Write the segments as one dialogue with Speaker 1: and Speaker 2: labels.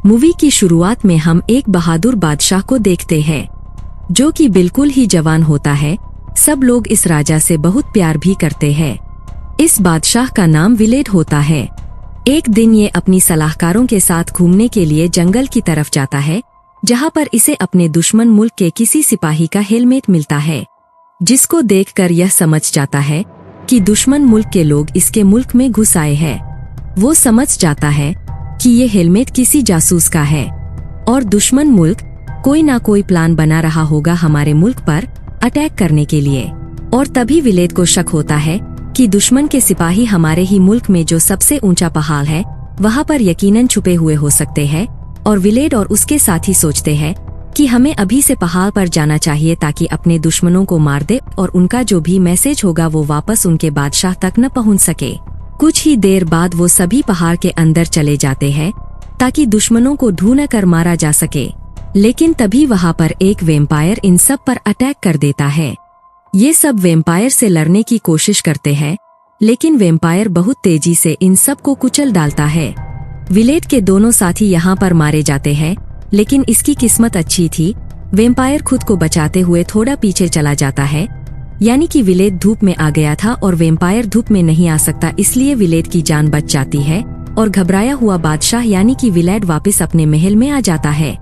Speaker 1: Movie की शुरुआत में हम एक बहादुर बादशाह को देखते हैं जो कि बिल्कुल ही जवान होता है। सब लोग इस राजा से बहुत प्यार भी करते हैं। इस बादशाह का नाम विलेड होता है। एक दिन ये अपनी सलाहकारों के साथ घूमने के लिए जंगल की तरफ जाता है, जहाँ पर इसे अपने दुश्मन मुल्क के किसी सिपाही का हेलमेट मिलता है, जिसको देखकर यह समझ जाता है कि दुश्मन मुल्क के लोग इसके मुल्क में घुस आए हैं। वो समझ जाता है कि ये हेलमेट किसी जासूस का है और दुश्मन मुल्क कोई ना कोई प्लान बना रहा होगा हमारे मुल्क पर अटैक करने के लिए। और तभी विलेड को शक होता है कि दुश्मन के सिपाही हमारे ही मुल्क में जो सबसे ऊंचा पहाड़ है वहाँ पर यकीनन छुपे हुए हो सकते हैं। और विलेड और उसके साथी सोचते हैं कि हमें अभी से पहाड़ पर जाना चाहिए ताकि अपने दुश्मनों को मार दे और उनका जो भी मैसेज होगा वो वापस उनके बादशाह तक न पहुंच सके। कुछ ही देर बाद वो सभी पहाड़ के अंदर चले जाते हैं ताकि दुश्मनों को ढूंढ कर मारा जा सके। लेकिन तभी वहाँ पर एक वेम्पायर इन सब पर अटैक कर देता है। ये सब वेम्पायर से लड़ने की कोशिश करते हैं, लेकिन वेम्पायर बहुत तेजी से इन सब को कुचल डालता है। विलेड के दोनों साथी यहाँ पर मारे जाते हैं, लेकिन इसकी किस्मत अच्छी थी। वेम्पायर खुद को बचाते हुए थोड़ा पीछे चला जाता है, यानी कि विलेड धूप में आ गया था और वेम्पायर धूप में नहीं आ सकता, इसलिए विलेड की जान बच जाती है और घबराया हुआ बादशाह यानी कि विलेड वापस अपने महल में आ जाता है।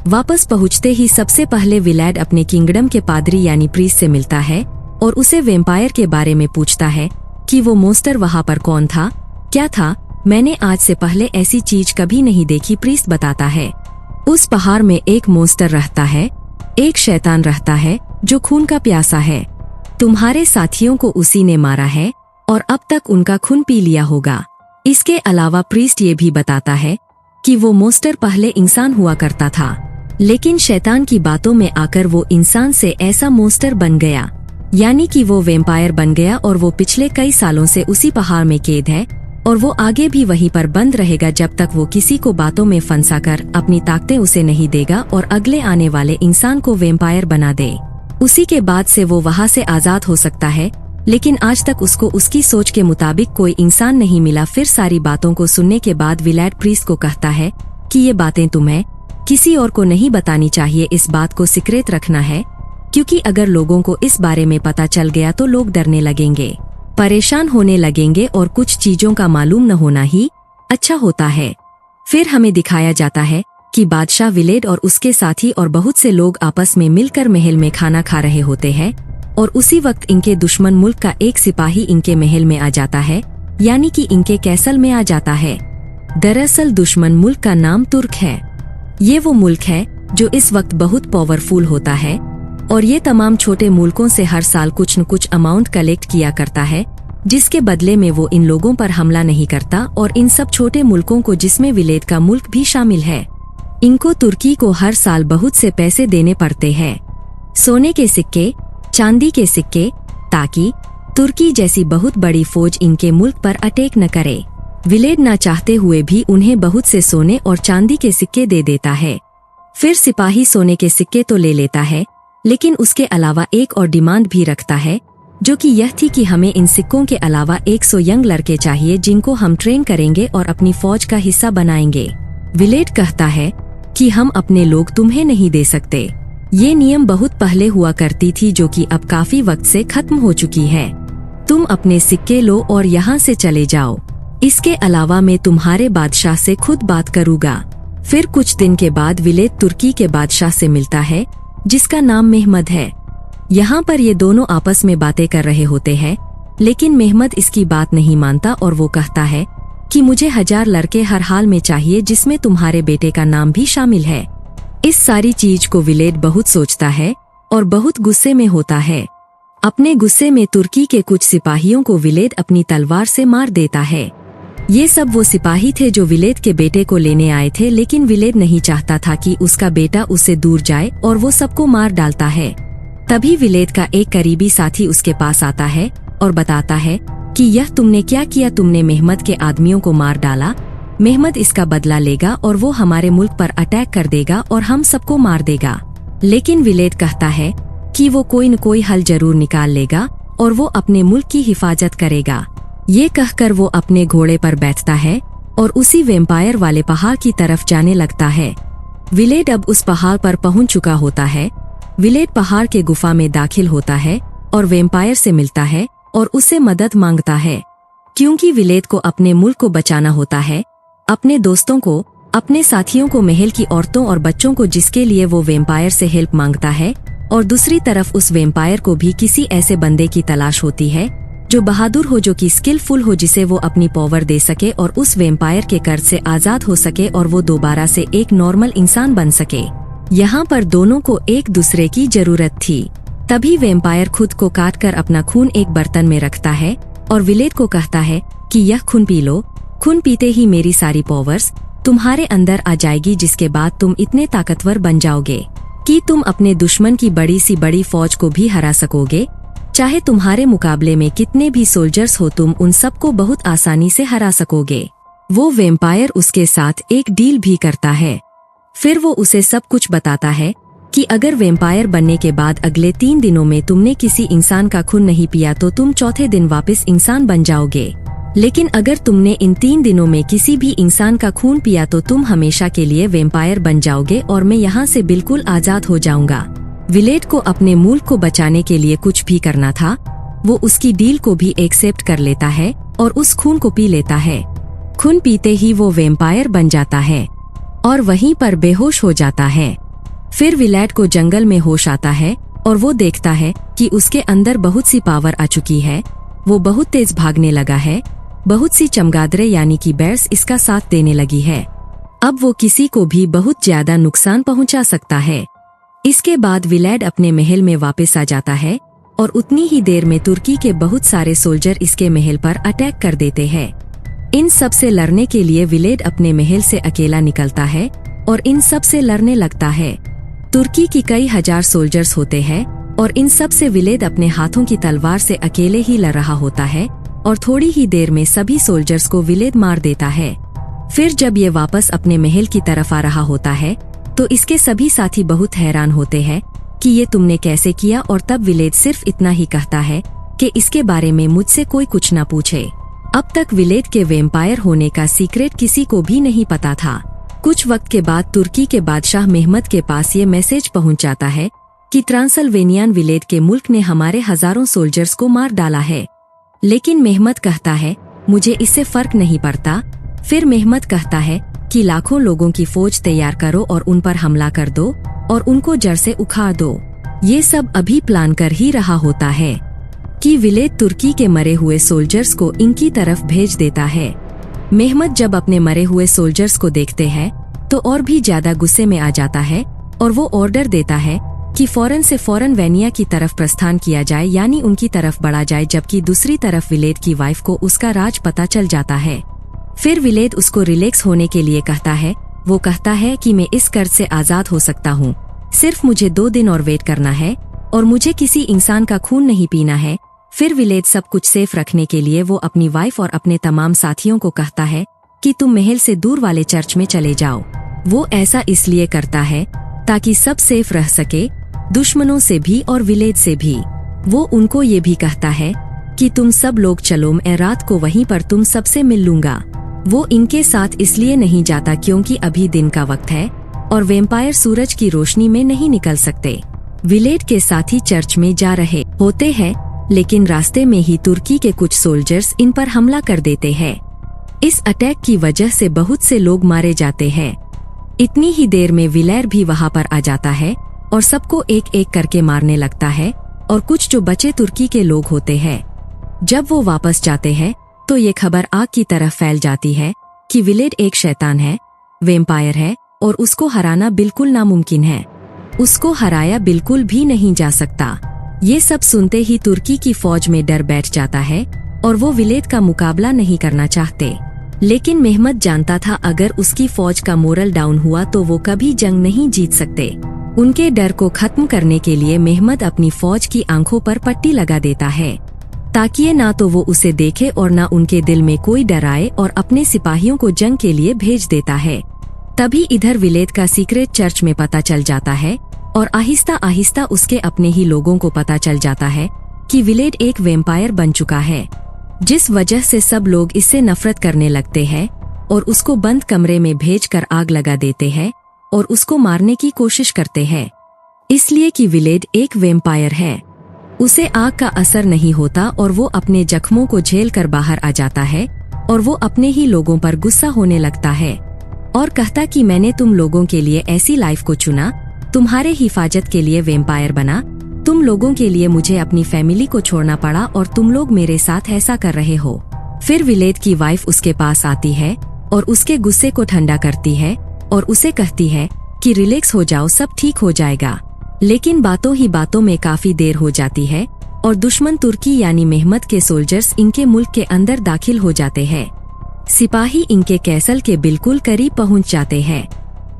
Speaker 1: वापस पहुँचते ही सबसे पहले विलेड अपने किंगडम के पादरी यानी प्रीस्ट से मिलता है और उसे वेम्पायर के बारे में पूछता है कि वो मोस्टर वहाँ पर कौन था, क्या था। मैंने आज से पहले ऐसी चीज कभी नहीं देखी, प्रीस्ट बताता है। उस पहाड़ में एक मोस्टर रहता है, एक शैतान रहता है जो खून का प्यासा है। तुम्हारे साथियों को उसी ने मारा है और अब तक उनका खून पी लिया होगा। इसके अलावा प्रीस्ट ये भी बताता है कि वो मोस्टर पहले इंसान हुआ करता था, लेकिन शैतान की बातों में आकर वो इंसान से ऐसा मोस्टर बन गया, यानी कि वो वेम्पायर बन गया और वो पिछले कई सालों से उसी पहाड़ में कैद है और वो आगे भी वहीं पर बंद रहेगा जब तक वो किसी को बातों में फंसाकर अपनी ताकतें उसे नहीं देगा और अगले आने वाले इंसान को वेम्पायर बना दे। उसी के बाद से वो वहाँ से आजाद हो सकता है, लेकिन आज तक उसको उसकी सोच के मुताबिक कोई इंसान नहीं मिला। फिर सारी बातों को सुनने के बाद विलेड प्रीस्ट को कहता है कि ये बातें तुम्हें किसी और को नहीं बतानी चाहिए, इस बात को सीक्रेट रखना है, क्योंकि अगर लोगों को इस बारे में पता चल गया तो लोग डरने लगेंगे, परेशान होने लगेंगे और कुछ चीजों का मालूम न होना ही अच्छा होता है। फिर हमें दिखाया जाता है कि बादशाह विलेड और उसके साथी और बहुत से लोग आपस में मिलकर महल में खाना खा रहे होते हैं और उसी वक्त इनके दुश्मन मुल्क का एक सिपाही इनके महल में आ जाता है, यानी कि इनके कैसल में आ जाता है। दरअसल दुश्मन मुल्क का नाम तुर्क है। ये वो मुल्क है जो इस वक्त बहुत पावरफुल होता है और ये तमाम छोटे मुल्कों से हर साल कुछ न कुछ अमाउंट कलेक्ट किया करता है, जिसके बदले में वो इन लोगों पर हमला नहीं करता। और इन सब छोटे मुल्कों को, जिसमें विलेड का मुल्क भी शामिल है, इनको तुर्की को हर साल बहुत से पैसे देने पड़ते हैं, सोने के सिक्के, चांदी के सिक्के, ताकि तुर्की जैसी बहुत बड़ी फौज इनके मुल्क पर अटैक न करे। विलेड न चाहते हुए भी उन्हें बहुत से सोने और चांदी के सिक्के दे देता है। फिर सिपाही सोने के सिक्के तो ले लेता है, लेकिन उसके अलावा एक और डिमांड भी रखता है, जो कि यह थी कि हमें इन सिक्कों के अलावा 100 यंग लड़के चाहिए जिनको हम ट्रेन करेंगे और अपनी फौज का हिस्सा बनाएंगे। विलेड कहता है कि हम अपने लोग तुम्हें नहीं दे सकते। ये नियम बहुत पहले हुआ करती थी जो कि अब काफी वक्त से खत्म हो चुकी है। तुम अपने सिक्के लो और यहाँ से चले जाओ। इसके अलावा मैं तुम्हारे बादशाह से खुद बात करूँगा। फिर कुछ दिन के बाद विलेड तुर्की के बादशाह से मिलता है, जिसका नाम मेहमद है। यहाँ पर ये दोनों आपस में बातें कर रहे होते हैं, लेकिन मेहमद इसकी बात नहीं मानता और वो कहता है कि मुझे 1000 लड़के हर हाल में चाहिए, जिसमें तुम्हारे बेटे का नाम भी शामिल है। इस सारी चीज को विलेड बहुत सोचता है और बहुत गुस्से में होता है। अपने गुस्से में तुर्की के कुछ सिपाहियों को विलेड अपनी तलवार से मार देता है। ये सब वो सिपाही थे जो विलेड के बेटे को लेने आए थे, लेकिन विलेड नहीं चाहता था कि उसका बेटा उससे दूर जाए और वो सबको मार डालता है। तभी विलेड का एक करीबी साथी उसके पास आता है और बताता है कि यह तुमने क्या किया, तुमने मेहमद के आदमियों को मार डाला। मेहमद इसका बदला लेगा और वो हमारे मुल्क पर अटैक कर देगा और हम सबको मार देगा। लेकिन विलेड कहता है कि वो कोई न कोई हल जरूर निकाल लेगा और वो अपने मुल्क की हिफाजत करेगा। ये कहकर वो अपने घोड़े पर बैठता है और उसी वेम्पायर वाले पहाड़ की तरफ जाने लगता है। विलेड अब उस पहाड़ पर पहुंच चुका होता है। विलेड पहाड़ के गुफा में दाखिल होता है और वेम्पायर से मिलता है और उससे मदद मांगता है, क्योंकि विलेड को अपने मुल्क को बचाना होता है, अपने दोस्तों को, अपने साथियों को, महल की औरतों और बच्चों को, जिसके लिए वो वेम्पायर से हेल्प मांगता है। और दूसरी तरफ उस वेम्पायर को भी किसी ऐसे बंदे की तलाश होती है जो बहादुर हो, जो कि स्किलफुल हो, जिसे वो अपनी पावर दे सके और उस वेम्पायर के कर्ज से आजाद हो सके और वो दोबारा से एक नॉर्मल इंसान बन सके। यहाँ पर दोनों को एक दूसरे की जरूरत थी। तभी वेम्पायर खुद को काट कर अपना खून एक बर्तन में रखता है और विलेड को कहता है कि यह खून पी लो। खून पीते ही मेरी सारी पावर्स तुम्हारे अंदर आ जाएगी, जिसके बाद तुम इतने ताकतवर बन जाओगे कि तुम अपने दुश्मन की बड़ी सी बड़ी फौज को भी हरा सकोगे। चाहे तुम्हारे मुकाबले में कितने भी सोल्जर्स हो, तुम उन सबको बहुत आसानी से हरा सकोगे। वो वेम्पायर उसके साथ एक डील भी करता है। फिर वो उसे सब कुछ बताता है कि अगर वेम्पायर बनने के बाद अगले 3 दिनों में तुमने किसी इंसान का खून नहीं पिया तो तुम चौथे दिन वापस इंसान बन जाओगे। लेकिन अगर तुमने इन 3 दिनों में किसी भी इंसान का खून पिया तो तुम हमेशा के लिए वेम्पायर बन जाओगे और मैं यहाँ से बिल्कुल आजाद हो जाऊंगा। विलेड को अपने मुल्क को बचाने के लिए कुछ भी करना था। वो उसकी डील को भी एक्सेप्ट कर लेता है और उस खून को पी लेता है। खून पीते ही वो वेम्पायर बन जाता है और वहीं पर बेहोश हो जाता है। फिर विलेड को जंगल में होश आता है और वो देखता है कि उसके अंदर बहुत सी पावर आ चुकी है। वो बहुत तेज भागने लगा है। बहुत सी चमगादड़ें यानी कि बेर्स इसका साथ देने लगी है। अब वो किसी को भी बहुत ज्यादा नुकसान पहुंचा सकता है। इसके बाद विलेड अपने महल में वापस आ जाता है और उतनी ही देर में तुर्की के बहुत सारे सोल्जर इसके महल पर अटैक कर देते हैं। इन सब से लड़ने के लिए विलेड अपने महल से अकेला निकलता है और इन सब से लड़ने लगता है। तुर्की की कई हजार सोल्जर्स होते हैं और इन सब से विलेड अपने हाथों की तलवार से अकेले ही लड़ रहा होता है और थोड़ी ही देर में सभी सोल्जर्स को विलेड मार देता है। फिर जब ये वापस अपने महल की तरफ आ रहा होता है तो इसके सभी साथी बहुत हैरान होते हैं कि ये तुमने कैसे किया, और तब विलेड सिर्फ इतना ही कहता है कि इसके बारे में मुझसे कोई कुछ ना पूछे। अब तक विलेड के वेम्पायर होने का सीक्रेट किसी को भी नहीं पता था। कुछ वक्त के बाद तुर्की के बादशाह मेहमद के पास ये मैसेज पहुंच जाता है कि ट्रांसल्वेनियन विलेड के मुल्क ने हमारे हजारों सोल्जर्स को मार डाला है। लेकिन मेहमद कहता है मुझे इससे फर्क नहीं पड़ता। फिर मेहमद कहता है कि लाखों लोगों की फौज तैयार करो और उन पर हमला कर दो और उनको जड़ से उखाड़ दो। ये सब अभी प्लान कर ही रहा होता है कि विलेड तुर्की के मरे हुए सोल्जर्स को इनकी तरफ भेज देता है। मेहमद जब अपने मरे हुए सोल्जर्स को देखते हैं तो और भी ज्यादा गुस्से में आ जाता है और वो ऑर्डर देता है कि फौरन से फौरन वेनिया की तरफ प्रस्थान किया जाए, यानी उनकी तरफ बढ़ा जाए। जबकि दूसरी तरफ विलेड की वाइफ को उसका राज पता चल जाता है। फिर विलेड उसको रिलैक्स होने के लिए कहता है। वो कहता है कि मैं इस कर्ज से आजाद हो सकता हूँ, सिर्फ मुझे 2 दिन और वेट करना है और मुझे किसी इंसान का खून नहीं पीना है। फिर विलेड सब कुछ सेफ रखने के लिए वो अपनी वाइफ और अपने तमाम साथियों को कहता है कि तुम महल से दूर वाले चर्च में चले जाओ। वो ऐसा इसलिए करता है ताकि सब सेफ रह सके, दुश्मनों से भी और विलेड से भी। वो उनको ये भी कहता है कि तुम सब लोग चलो, मैं रात को वहीं पर तुम सबसे मिल लूंगा। वो इनके साथ इसलिए नहीं जाता क्योंकि अभी दिन का वक्त है और वेम्पायर सूरज की रोशनी में नहीं निकल सकते। विलेड के साथी चर्च में जा रहे होते हैं, लेकिन रास्ते में ही तुर्की के कुछ सोल्जर्स इन पर हमला कर देते हैं। इस अटैक की वजह से बहुत से लोग मारे जाते हैं। इतनी ही देर में विलेड भी वहां पर आ जाता है और सबको एक एक करके मारने लगता है और कुछ जो बचे तुर्की के लोग होते हैं। जब वो वापस जाते हैं तो ये खबर आग की तरह फैल जाती है कि विलेड एक शैतान है, वेम्पायर है और उसको हराना बिल्कुल नामुमकिन है। उसको हराया बिल्कुल भी नहीं जा सकता। ये सब सुनते ही तुर्की की फौज में डर बैठ जाता है और वो विलेड का मुकाबला नहीं करना चाहते। लेकिन मेहमद जानता था अगर उसकी फौज का मोरल डाउन हुआ तो वो कभी जंग नहीं जीत सकते। उनके डर को खत्म करने के लिए मेहमद अपनी फौज की आंखों पर पट्टी लगा देता है ताकि ना तो वो उसे देखे और ना उनके दिल में कोई डर आए, और अपने सिपाहियों को जंग के लिए भेज देता है। तभी इधर विलेड का सीक्रेट चर्च में पता चल जाता है और आहिस्ता आहिस्ता उसके अपने ही लोगों को पता चल जाता है कि विलेड एक वेम्पायर बन चुका है, जिस वजह से सब लोग इससे नफरत करने लगते हैं। और उसको बंद कमरे में भेजकर आग लगा देते हैं और उसको मारने की कोशिश करते हैं, इसलिए कि विलेड एक वैम्पायर है। उसे आग का असर नहीं होता और वो अपने जख्मों को झेल कर बाहर आ जाता है और वो अपने ही लोगों पर गुस्सा होने लगता है और कहता कि मैंने तुम लोगों के लिए ऐसी लाइफ को चुना, तुम्हारे हिफाजत के लिए वैम्पायर बना, तुम लोगों के लिए मुझे अपनी फैमिली को छोड़ना पड़ा और तुम लोग मेरे साथ ऐसा कर रहे हो। फिर विलेड की वाइफ उसके पास आती है और उसके गुस्से को ठंडा करती है और उसे कहती है कि रिलैक्स हो जाओ, सब ठीक हो जाएगा। लेकिन बातों ही बातों में काफी देर हो जाती है और दुश्मन तुर्की यानी मेहमत के सोल्जर्स इनके मुल्क के अंदर दाखिल हो जाते हैं। सिपाही इनके कैसल के बिल्कुल करीब पहुंच जाते हैं।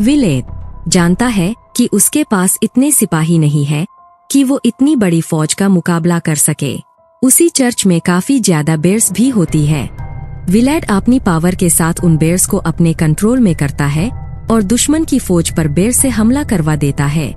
Speaker 1: विलेड जानता है कि उसके पास इतने सिपाही नहीं है कि वो इतनी बड़ी फौज का मुकाबला कर सके। उसी चर्च में काफी ज्यादा बेयर्स भी होती है। विलेड अपनी पावर के साथ उन बेयर्स को अपने कंट्रोल में करता है और दुश्मन की फौज पर बेयर से हमला करवा देता है।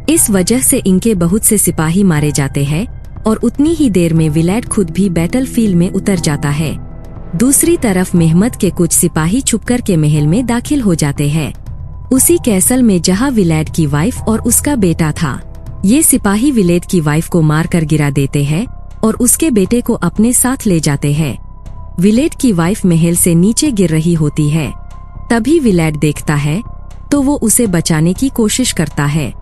Speaker 1: इस वजह से इनके बहुत से सिपाही मारे जाते हैं और उतनी ही देर में विलेड खुद भी बैटलफील्ड में उतर जाता है। दूसरी तरफ मेहमत के कुछ सिपाही छुपकर के महल में दाखिल हो जाते हैं, उसी कैसल में जहां विलेड की वाइफ और उसका बेटा था। ये सिपाही विलेड की वाइफ को मारकर गिरा देते हैं और उसके बेटे को अपने साथ ले जाते हैं। विलेड की वाइफ महल से नीचे गिर रही होती है, तभी विलेड देखता है तो वो उसे बचाने की कोशिश करता है।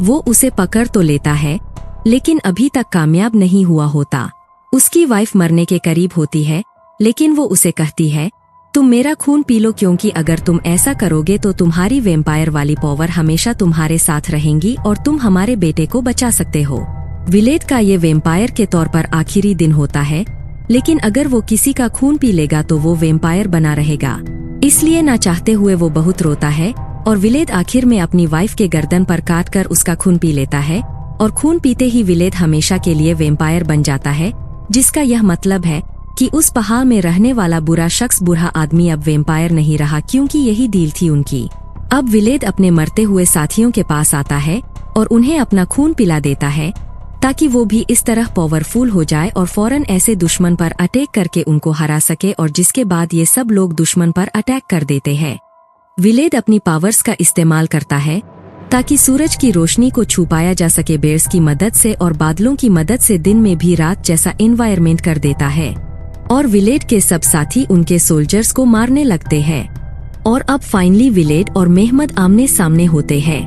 Speaker 1: वो उसे पकड़ तो लेता है लेकिन अभी तक कामयाब नहीं हुआ होता। उसकी वाइफ मरने के करीब होती है लेकिन वो उसे कहती है तुम मेरा खून पी लो, क्योंकि अगर तुम ऐसा करोगे तो तुम्हारी वैम्पायर वाली पावर हमेशा तुम्हारे साथ रहेंगी और तुम हमारे बेटे को बचा सकते हो। विलेड का ये वैम्पायर के तौर पर आखिरी दिन होता है, लेकिन अगर वो किसी का खून पी लेगा तो वो वैम्पायर बना रहेगा। इसलिए ना चाहते हुए वो बहुत रोता है और विलेड आखिर में अपनी वाइफ के गर्दन पर काटकर उसका खून पी लेता है और खून पीते ही विलेड हमेशा के लिए वैम्पायर बन जाता है, जिसका यह मतलब है कि उस पहाड़ में रहने वाला बुरा शख्स बुरा आदमी अब वैम्पायर नहीं रहा, क्योंकि यही डील थी उनकी। अब विलेड अपने मरते हुए साथियों के पास आता है और उन्हें अपना खून पिला देता है ताकि वो भी इस तरह पावरफुल हो जाए और फौरन ऐसे दुश्मन पर अटैक करके उनको हरा सके, और जिसके बाद ये सब लोग दुश्मन पर अटैक कर देते हैं। विलेड अपनी पावर्स का इस्तेमाल करता है ताकि सूरज की रोशनी को छुपाया जा सके बेयर्स की मदद से, और बादलों की मदद से दिन में भी रात जैसा एनवायरमेंट कर देता है। और विलेड के सब साथी उनके सोल्जर्स को मारने लगते हैं। और अब फाइनली विलेड और मेहमत आमने सामने होते हैं।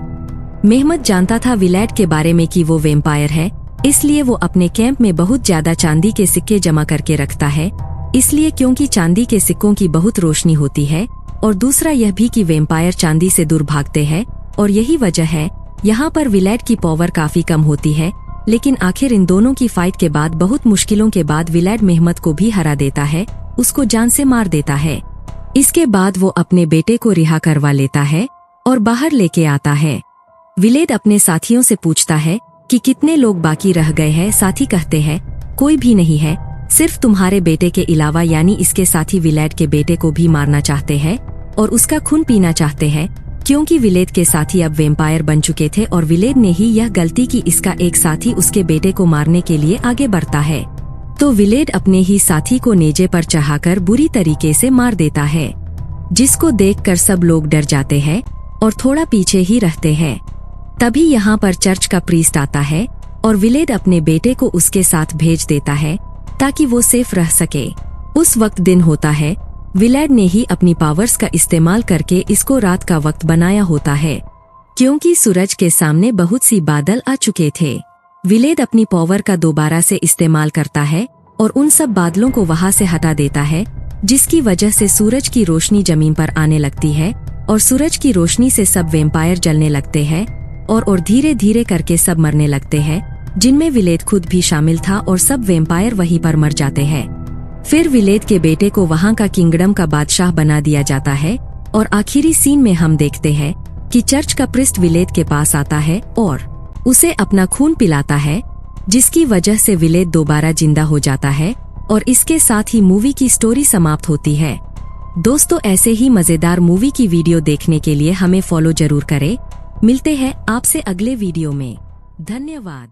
Speaker 1: मेहमत जानता था विलेड के बारे में कि वो वैम्पायर है, इसलिए वो अपने कैंप में बहुत ज्यादा चांदी के सिक्के जमा करके रखता है, इसलिए क्योंकि चांदी के सिक्कों की बहुत रोशनी होती है, और दूसरा यह भी कि वैम्पायर चांदी से दूर भागते हैं, और यही वजह है यहाँ पर विलेड की पावर काफी कम होती है। लेकिन आखिर इन दोनों की फाइट के बाद बहुत मुश्किलों के बाद विलेड मेहमत को भी हरा देता है, उसको जान से मार देता है। इसके बाद वो अपने बेटे को रिहा करवा लेता है और बाहर लेके आता है। विलेड अपने साथियों से पूछता है कि कितने लोग बाकी रह गए हैं। साथी कहते हैं कोई भी नहीं है, सिर्फ तुम्हारे बेटे के अलावा, यानी इसके साथी विलेड के बेटे को भी मारना चाहते हैं और उसका खून पीना चाहते हैं, क्योंकि विलेड के साथी अब वैम्पायर बन चुके थे और विलेड ने ही यह गलती की इसका एक साथी उसके बेटे को मारने के लिए आगे बढ़ता है। तो विलेड अपने ही साथी को नेजे पर चढ़ाकर बुरी तरीके से मार देता है, जिसको देखकर सब लोग डर जाते हैं और थोड़ा पीछे ही रहते हैं। तभी यहाँ पर चर्च का प्रीस्ट आता है और विलेड अपने बेटे को उसके साथ भेज देता है ताकि वो सेफ रह सके। उस वक्त दिन होता है। विलेड ने ही अपनी पावर्स का इस्तेमाल करके इसको रात का वक्त बनाया होता है, क्योंकि सूरज के सामने बहुत सी बादल आ चुके थे। विलेड अपनी पावर का दोबारा से इस्तेमाल करता है और उन सब बादलों को वहां से हटा देता है, जिसकी वजह से सूरज की रोशनी जमीन पर आने लगती है और सूरज की रोशनी से सब वैम्पायर जलने लगते हैं और धीरे धीरे करके सब मरने लगते हैं, जिनमें विलेड खुद भी शामिल था, और सब वैम्पायर वहीं पर मर जाते हैं। फिर विलेड के बेटे को वहां का किंगडम का बादशाह बना दिया जाता है और आखिरी सीन में हम देखते हैं कि चर्च का प्रीस्ट विलेड के पास आता है और उसे अपना खून पिलाता है, जिसकी वजह से विलेड दोबारा जिंदा हो जाता है और इसके साथ ही मूवी की स्टोरी समाप्त होती है। दोस्तों, ऐसे ही मजेदार मूवी की वीडियो देखने के लिए हमें फॉलो जरूर करें। मिलते हैं आपसे अगले वीडियो में। धन्यवाद।